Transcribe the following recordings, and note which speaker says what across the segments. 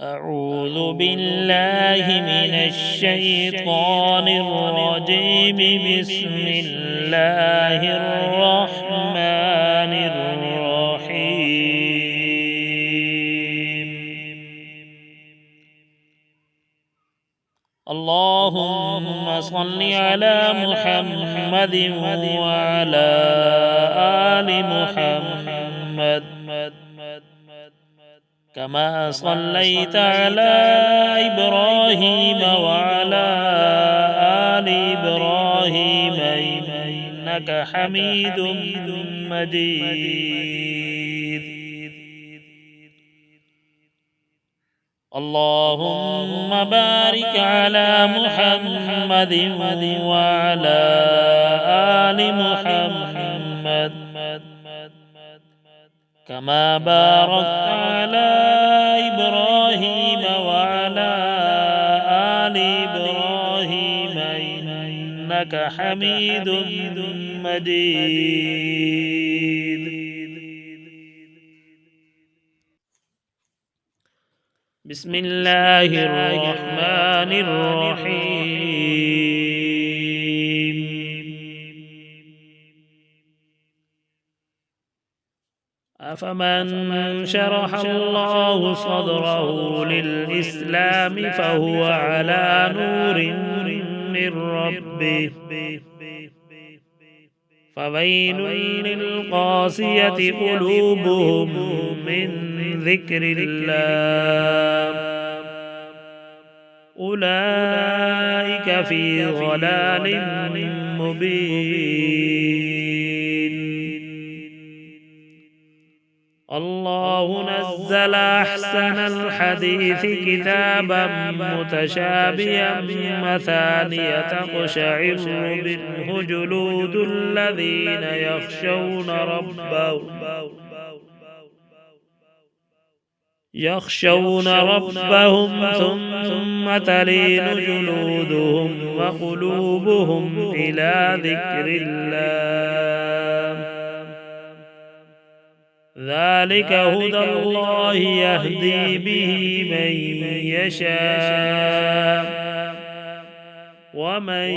Speaker 1: أعوذ بالله من الشيطان الرجيم. بسم الله الرحمن الرحيم. اللهم صل على محمد وعلى آل محمد كما صليت على إبراهيم وعلى آل إبراهيم إنك حميد مجيد. اللهم بارك على محمد وعلى آل محمد كما باركت على إبراهيم وعلى آل إبراهيم إنك حميد مجيد. بسم الله الرحمن الرحيم. أفمن شرح الله صدره للإسلام فهو على نور من ربه فويل للقاسية قلوبهم من ذكر الله أولئك في ضلال مبين. الله نزل أحسن الحديث كتابا متشابها مثانية تقشعر منه جلود الذين يخشون ربهم ثم تلين جلودهم وقلوبهم إلى ذكر الله ذلك هدى الله يهدي به من يشاء ومن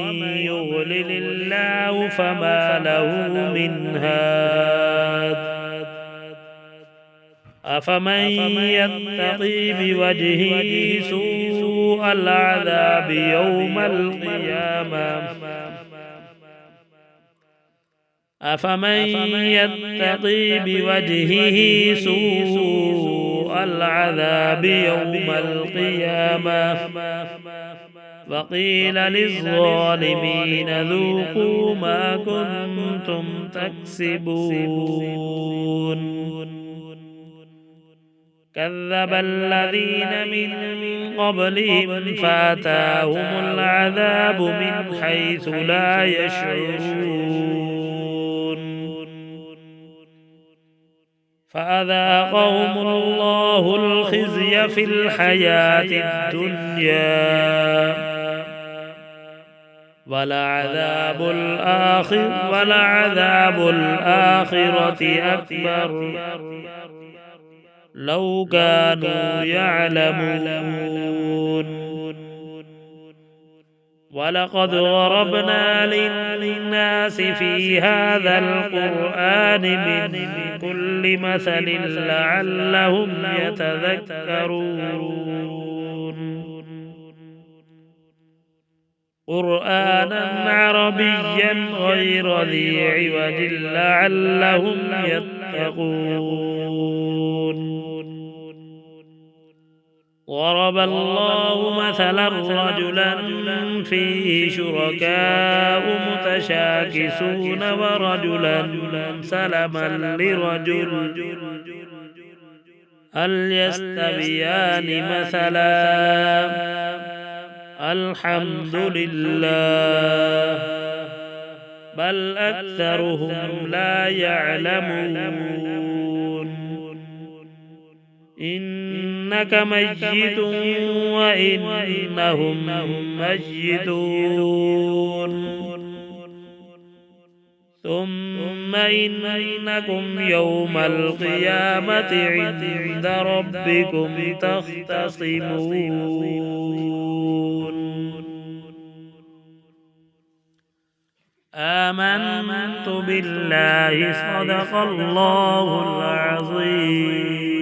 Speaker 1: يضلل الله فما له من هاد. أفمن يتقي بوجهه سوء العذاب يوم القيامة وقيل للظالمين ذوقوا ما كنتم تكسبون. كذب الذين من قبلهم فأتاهم العذاب من حيث لا يشعرون فأذاقهم الله الخزي في الحياة الدنيا ولعذاب الآخرة أكبر لو كانوا يعلمون. ولقد ضربنا للناس في هذا القرآن من كل مثل لعلهم يتذكرون. قرآنا عربيا غير ذي عوج لعلهم يتقون. ضرب الله مثلا رجلا فيه شركاء متشاكسون ورجلا سلما لرجل هل يستويان مثلا الحمد لله بل أكثرهم لا يعلمون. إنك ميت وإنهم ميتون ثم إنكم يوم القيامة عند ربكم تختصمون. آمنت بالله صدق الله العظيم.